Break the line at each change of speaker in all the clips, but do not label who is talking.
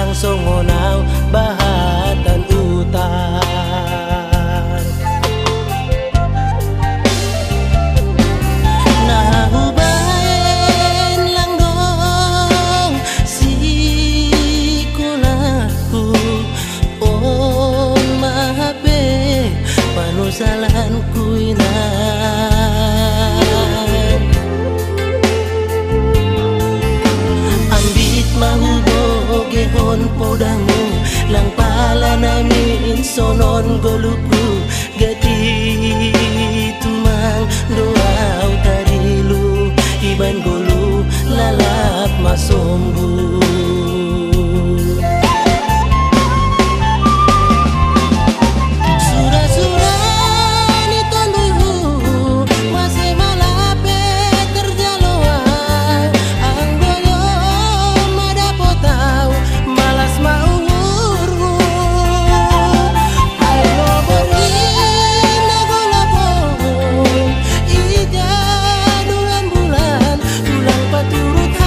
langsung ngonau bahatan utar. Nah hubain langgong si kunaku on mahape panusalanku inan ambit mahubo gehon podamu lang pala namin sonon goluku gati tumang doaw tarilu iban golu lalap masombu. Turut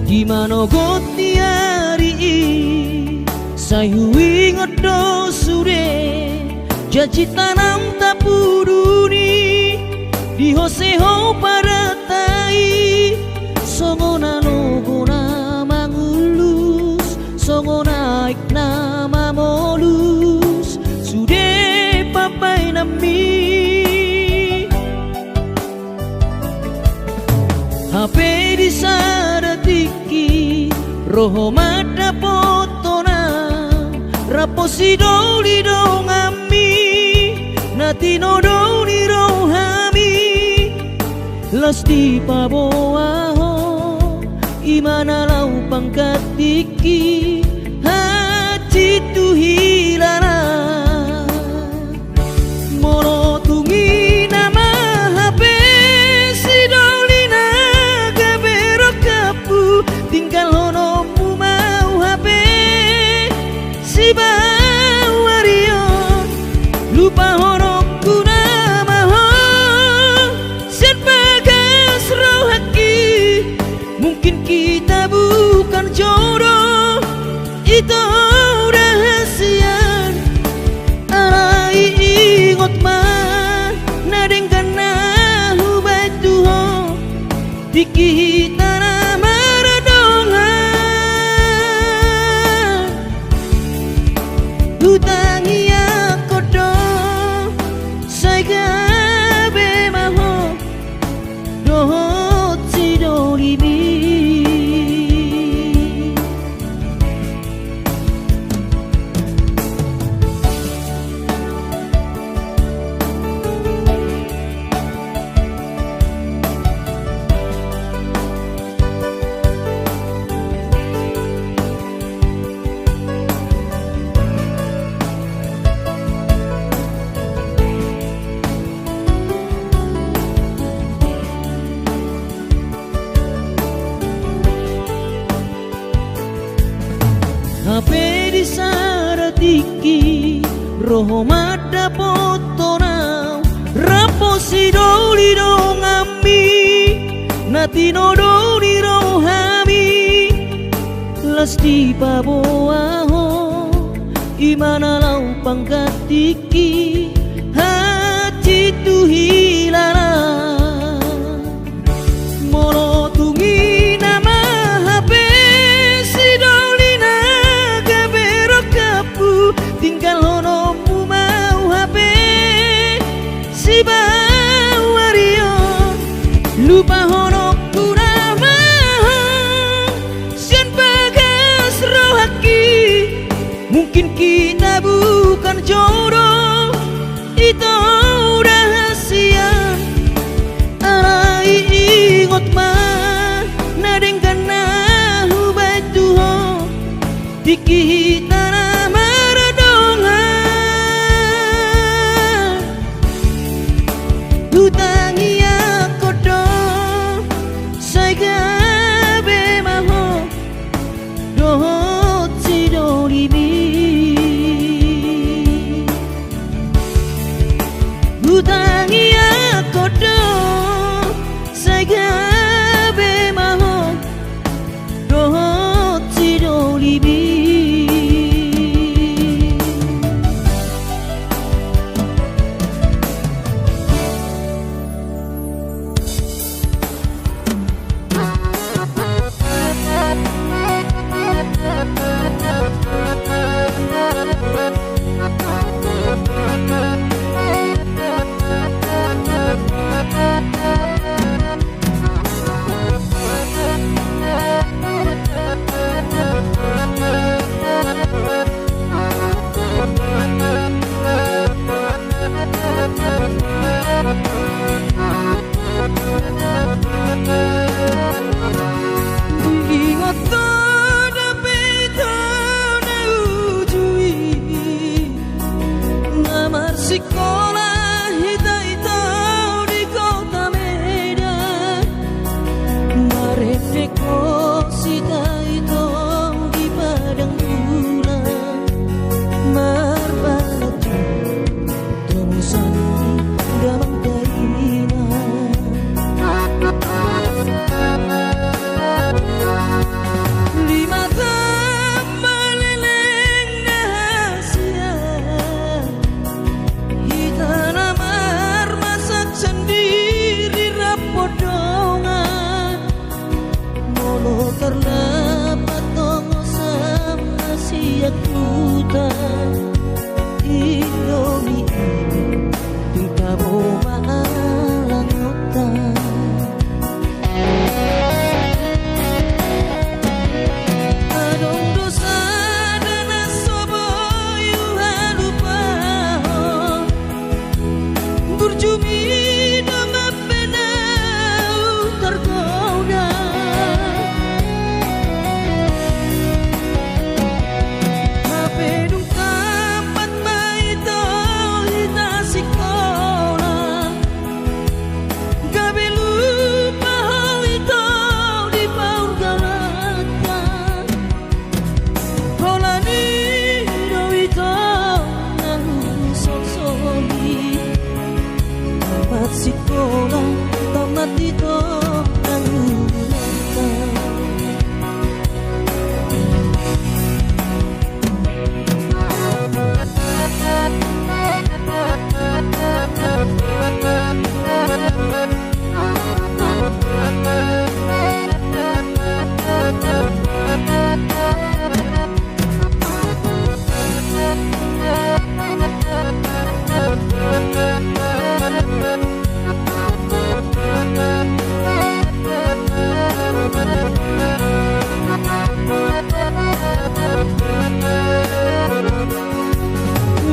Gimana got tiari sayu ingat do sure janji tanam tapuduni di hoseho pada tai songona logona mangulus songona iknama molus sude papai nami HP di sadatiki roho mata potona raposi doli do ngami natino doli rohami lasti paboaho imana lau pangkatiki hati tu hilara moro tungi nama HP si doli naga berok kapu tinggal honomu mau HP si bawario lupa honokku nama ho sen bagas rohaki mungkin kita bukan jodoh itu rahasia arai ingot mah nadengkan nahu batuho dikita utangi aku do saya gabe maho dohot si dolibi HP di saratiki roho mata potona raposi doli do ngami natino doli rohami lasti paboaho imana lau pangkatiki hati tu hilara moro tungi nama HP si doli tinggal honom utangi akodo sagabe maho dohot sidolibi sekolah hita-hitau di kota Medan, mareteko sita-hitau di padang bulan, marbatu temusan dalam kaina, lima tambah leleng rahasia. Tanamar masak sendiri rapodongan, molo terdapat tongo sama siak kuta Indomie tingkah boma alang otak. Adong dosa dan asobo yuhan lupa berjumi dengan benau tergoda, mapedung kampat maito hita sekolah, gabe lupa hal itu di paur galatan, holani doito nahu sok-soki. Tamat sekolah, tamat itu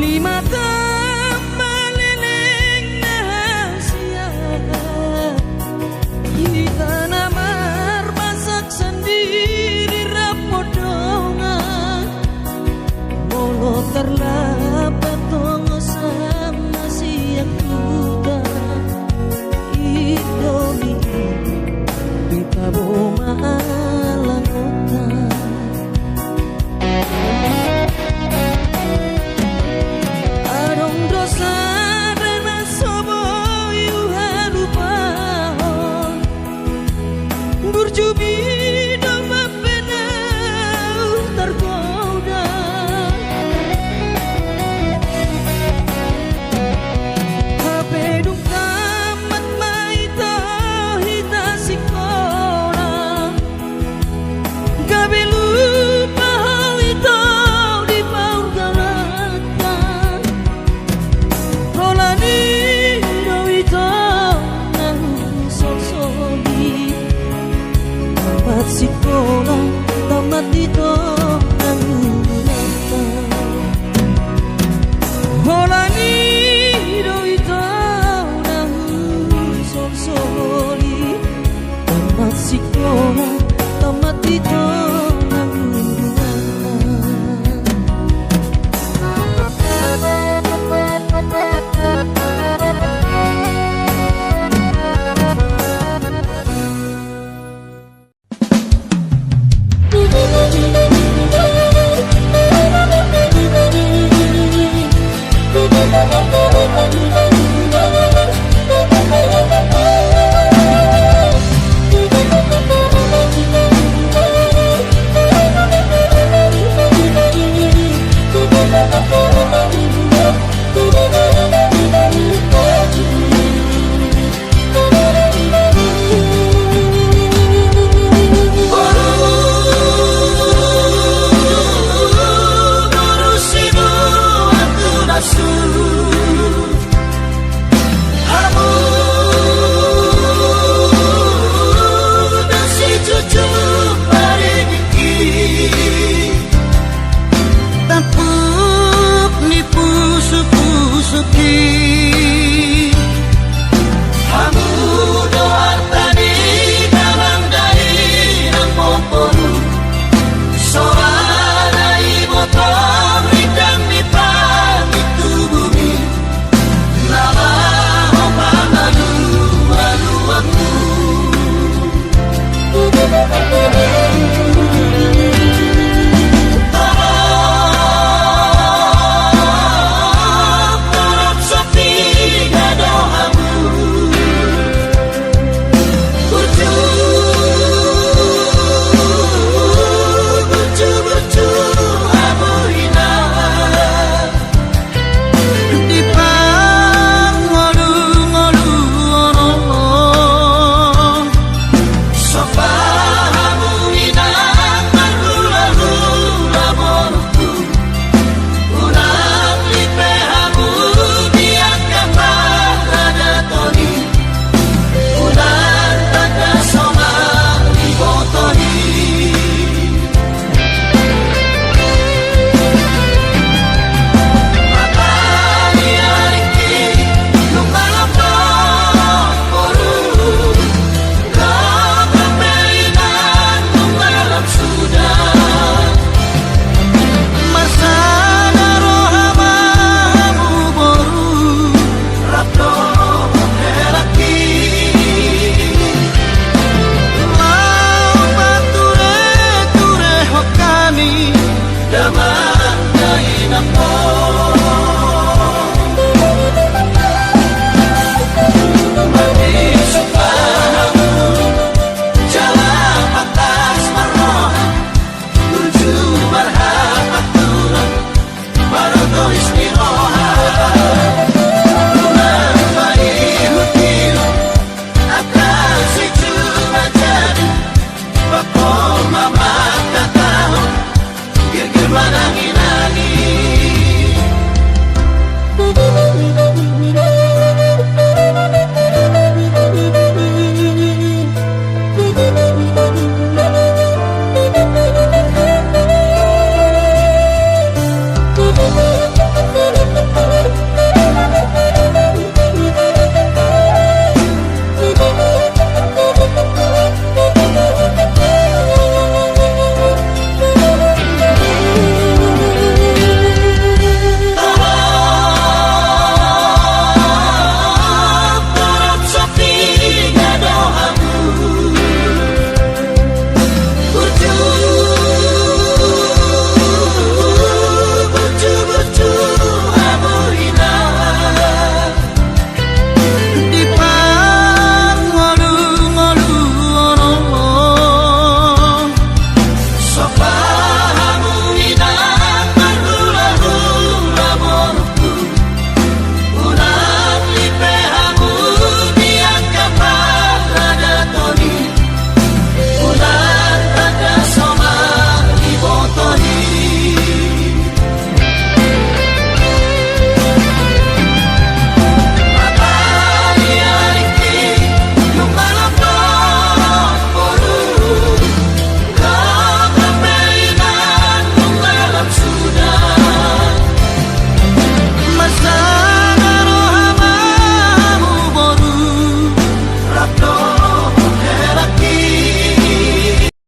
lima tambah leleng rahasia. Kita namar masak sendiri rapodongan, molo terlapat tongo sama siak kuda Indomie tingkah boma alang otak. Adong dosa dan asobo yuhan lupa berjumi dengan benau tergoda, hapedung tamat maito hita sekolah, gabe lupa hal itu di paur galatan, holani doito nahu sok-soki. Tamat sekolah, tamat itu nahu galatan, holani doito nahu sok-soki. Tamat sekolah, tamat itu nahu galatan.
Thank you.